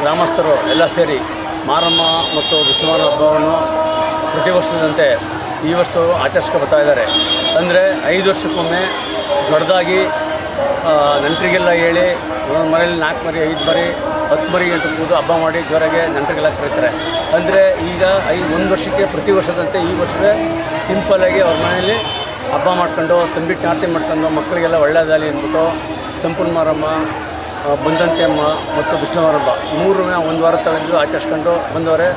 ಗ್ರಾಮಸ್ಥರು ಎಲ್ಲ ಸೇರಿ ಮಾರಮ್ಮ ಮತ್ತು ವಿಷ್ಣುವರ ಹಬ್ಬವನ್ನು ಪ್ರತಿ ವರ್ಷದಂತೆ ಈ ವರ್ಷವೂ ಆಚರಿಸ್ಕೊ ಬರ್ತಾ ಇದ್ದಾರೆ. ಅಂದರೆ 5 ವರ್ಷಕ್ಕೊಮ್ಮೆ ದೊಡ್ಡದಾಗಿ ನೆಂಟರಿಗೆಲ್ಲ ಹೇಳಿ ಒಂದೊಂದು ಮನೆಯಲ್ಲಿ 4 ಮರಿ 5 ಮರಿ 10 ಮರಿ ಅಂತ ಕೂದು ಹಬ್ಬ ಮಾಡಿ ಜೋರಾಗೆ ನೆಂಟರಿಗೆಲ್ಲ ಕರೀತಾರೆ. ಅಂದರೆ ಈಗ 1 ವರ್ಷಕ್ಕೆ ಪ್ರತಿ ವರ್ಷದಂತೆ ಈ ವರ್ಷವೇ ಸಿಂಪಲ್ಲಾಗಿ ಅವ್ರ ಮನೆಯಲ್ಲಿ ಹಬ್ಬ ಮಾಡ್ಕೊಂಡು ತಂಬಿಟ್ಟು ಆರತಿ ಮಾಡ್ಕೊಂಡು ಮಕ್ಕಳಿಗೆಲ್ಲ ಒಳ್ಳೆಯದಾಗಲಿ ಅಂದ್ಬಿಟ್ಟು ತಂಪುನ ಮಾರಮ್ಮ, ಬಂದಂತಿ ಅಮ್ಮ ಮತ್ತು ವಿಷ್ಣುವರಮ್ಮ 3 1 ವಾರ ತಗೊಂಡು ಆಚರಿಸ್ಕೊಂಡು ಬಂದವರೆ.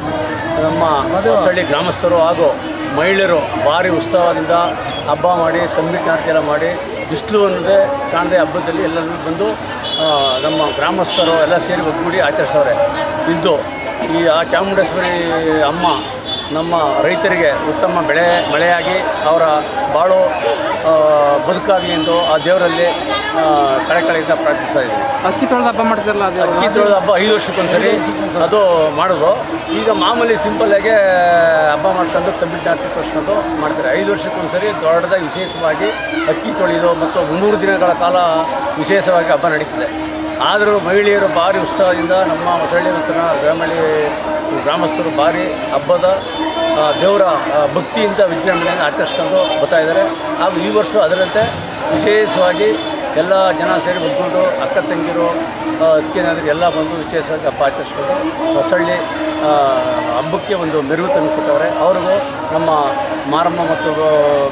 ನಮ್ಮ ಹೊಸಳ್ಳಿ ಗ್ರಾಮಸ್ಥರು ಹಾಗೂ ಮಹಿಳೆಯರು ಭಾರಿ ಉತ್ಸಾಹದಿಂದ ಹಬ್ಬ ಮಾಡಿ ತಂಬಿಟ್ಟು ಆರತಿ ಎಲ್ಲ ಮಾಡಿ ಬಿಸಿಲು ಅನ್ನೋದೇ ಕಾಣದೆ ಹಬ್ಬದಲ್ಲಿ ಎಲ್ಲರೂ ಬಂದು ನಮ್ಮ ಗ್ರಾಮಸ್ಥರು ಎಲ್ಲ ಸೇರಿ ಒಗ್ಗೂಡಿ ಆಚರಿಸೋರೆ. ಇದು ಈ ಚಾಮುಂಡೇಶ್ವರಿ ಅಮ್ಮ ನಮ್ಮ ರೈತರಿಗೆ ಉತ್ತಮ ಮಳೆಯಾಗಿ ಅವರ ಬಾಳು ಬದುಕಾಗಲಿ ಎಂದು ಆ ದೇವರಲ್ಲಿ ಕಳೆಯಿಂದ ಪ್ರಾರ್ಥಿಸ್ತಾ ಇದ್ದೀವಿ. ಅಕ್ಕಿ ತೊಳೆದ ಹಬ್ಬ ಮಾಡ್ತಾರಲ್ಲ, ಅದು ಅಕ್ಕಿ ತೊಳೆದ ಹಬ್ಬ 5 ವರ್ಷಕ್ಕೊಂದ್ಸರಿ ಅದು ಮಾಡೋದು. ಈಗ ಮಾಮೂಲಿ ಸಿಂಪಲ್ಲಾಗೆ ಹಬ್ಬ ಮಾಡ್ಕೊಂಡು ತಂಬಿಟ್ಟು ಆರತಿ ತೋರಿಸ್ಕೊಂಡು ಮಾಡ್ತಾರೆ. 5 ವರ್ಷಕ್ಕೊಂದ್ಸರಿ ದೊಡ್ಡದಾಗಿ ವಿಶೇಷವಾಗಿ ಅಕ್ಕಿ ತೊಳೆಯೋದು ಮತ್ತು 300 ದಿನಗಳ ಕಾಲ ವಿಶೇಷವಾಗಿ ಹಬ್ಬ ನಡೀತದೆ. ಆದರೂ ಮಹಿಳೆಯರು ಭಾರಿ ಉತ್ಸಾಹದಿಂದ ನಮ್ಮ ಹೊಸಳ್ಳಿ ಮತ್ತು ಗ್ರಾಮಸ್ಥರು ಭಾರಿ ಹಬ್ಬದ ದೇವರ ಭಕ್ತಿಯಿಂದ ವಿಜೃಂಭಣೆಯನ್ನು ಆಚರಿಸ್ಕೊಂಡು ಬರ್ತಾಯಿದ್ದಾರೆ. ಹಾಗೂ ಈ ವರ್ಷ ಅದರಂತೆ ವಿಶೇಷವಾಗಿ ಎಲ್ಲ ಜನ ಸೇರಿ ಒಗ್ಗೂಡು ಅಕ್ಕ ತಂಗಿರು ಅದಕ್ಕೇನಾದರೂ ಎಲ್ಲ ಬಂದು ವಿಶೇಷವಾಗಿ ಹಬ್ಬ ಆಚರಿಸ್ಕೊಂಡು ಹೊಸಳ್ಳಿ ಹಬ್ಬಕ್ಕೆ ಒಂದು ಮೆರುಗು ತಂದು ಕೊಟ್ಟವ್ರೆ. ಅವ್ರಿಗೂ ನಮ್ಮ ಮಾರಮ್ಮ ಮತ್ತು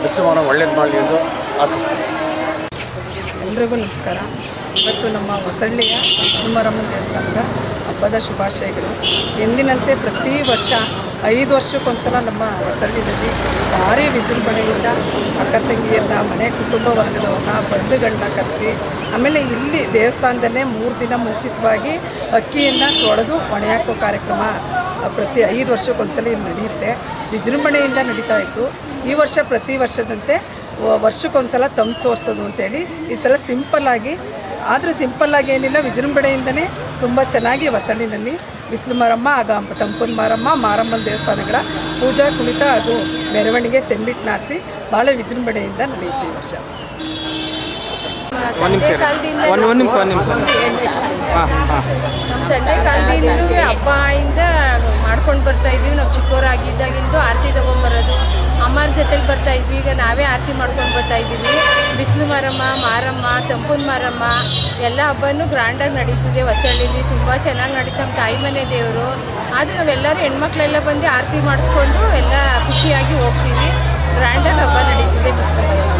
ವಿಷ್ಣು ಮಾರಮ್ಮ ಒಳ್ಳೇದು ಮಾಡಲಿ ಎಂದು ಆಶಿಸ್ತೀನಿ. ಎಲ್ರಿಗೂ ನಮಸ್ಕಾರ. ಇವತ್ತು ನಮ್ಮ ಹೊಸಳ್ಳಿಯ ವಿಷ್ಣುಮಾರಮ್ಮನ ದೇವಸ್ಥಾನದ ಹಬ್ಬದ ಶುಭಾಶಯಗಳು. ಎಂದಿನಂತೆ ಪ್ರತಿ ವರ್ಷ 5 ವರ್ಷಕ್ಕೊಂದ್ಸಲ ನಮ್ಮ ಹೊಸಳ್ಳಿಯಲ್ಲಿ ಭಾರಿ ವಿಜೃಂಭಣೆಯಿಂದ ಅಕ್ಕ ತಂಗಿಯನ್ನ ಮನೆ ಕುಟುಂಬ ವರ್ಗದವ್ರನ್ನ ಬಂಧುಗಳನ್ನ ಕರೆಸಿ, ಆಮೇಲೆ ಇಲ್ಲಿ ದೇವಸ್ಥಾನದಲ್ಲೇ 3 ದಿನ ಮುಂಚಿತವಾಗಿ ಅಕ್ಕಿಯನ್ನು ತೊಳೆದು ಒಣೆ ಹಾಕೋ ಕಾರ್ಯಕ್ರಮ ಪ್ರತಿ 5 ವರ್ಷಕ್ಕೊಂದ್ಸಲ ಇಲ್ಲಿ ನಡೆಯುತ್ತೆ. ವಿಜೃಂಭಣೆಯಿಂದ ನಡೀತಾ ಇತ್ತು. ಈ ವರ್ಷ ಪ್ರತಿ ವರ್ಷದಂತೆ ವರ್ಷಕ್ಕೊಂದ್ಸಲ ತಂಪು ತೋರಿಸೋದು ಅಂತೇಳಿ ಈ ಸಲ ಸಿಂಪಲ್ಲಾಗಿ, ಆದರೂ ಸಿಂಪಲ್ಲಾಗಿ ಏನಿಲ್ಲ, ವಿಜೃಂಭಣೆಯಿಂದನೇ ತುಂಬ ಚೆನ್ನಾಗಿ ಹೊಸಳ್ಳಿನಲ್ಲಿ ಬಿಸಿಲು ಮಾರಮ್ಮ ಆಗ ತಂಪುನ ಮಾರಮ್ಮ ಮಾರಮ್ಮನ ದೇವಸ್ಥಾನಗಳ ಪೂಜಾ ಕುಣಿತ ಹಾಗೂ ಮೆರವಣಿಗೆ ತೆಂಬಿಟ್ಟು ಆರತಿ ಭಾಳ ವಿಜೃಂಭಣೆಯಿಂದ ನಡೆಯುತ್ತೆ ಈ ವರ್ಷ. ನಮ್ಮ ತಂದೆ ಕಾಲದಿಂದಲೂ ಹಬ್ಬದಿಂದ ಮಾಡ್ಕೊಂಡು ಬರ್ತಾಯಿದ್ವಿ. ನಾವು ಚಿಕ್ಕವರಾಗಿದ್ದಾಗಿಂದು ಆರತಿ ತೊಗೊಂಬರೋದು, ಅಮ್ಮರ ಜೊತೆಲಿ ಬರ್ತಾಯಿದ್ವಿ. ಈಗ ನಾವೇ ಆರತಿ ಮಾಡ್ಕೊಂಡು ಬರ್ತಾಯಿದ್ದೀವಿ. ಬಿಸಿಲು ಮಾರಮ್ಮ, ಮಾರಮ್ಮ, ತಂಪುನ ಮಾರಮ್ಮ ಎಲ್ಲ ಹಬ್ಬನೂ ಗ್ರ್ಯಾಂಡಾಗಿ ನಡೀತಿದೆ ಹೊಸಳ್ಳಿಲಿ. ತುಂಬ ಚೆನ್ನಾಗಿ ನಡೀತು. ನಮ್ಮ ತಾಯಿ ಮನೆ ದೇವರು. ಆದರೆ ನಾವೆಲ್ಲರೂ ಹೆಣ್ಮಕ್ಳೆಲ್ಲ ಬಂದು ಆರತಿ ಮಾಡಿಸ್ಕೊಂಡು ಎಲ್ಲ ಖುಷಿಯಾಗಿ ಹೋಗ್ತೀವಿ. ಗ್ರ್ಯಾಂಡಾಗಿ ಹಬ್ಬ ನಡೀತಿದೆ ಬಿಸಿಲು ಮಾರಮ್ಮ.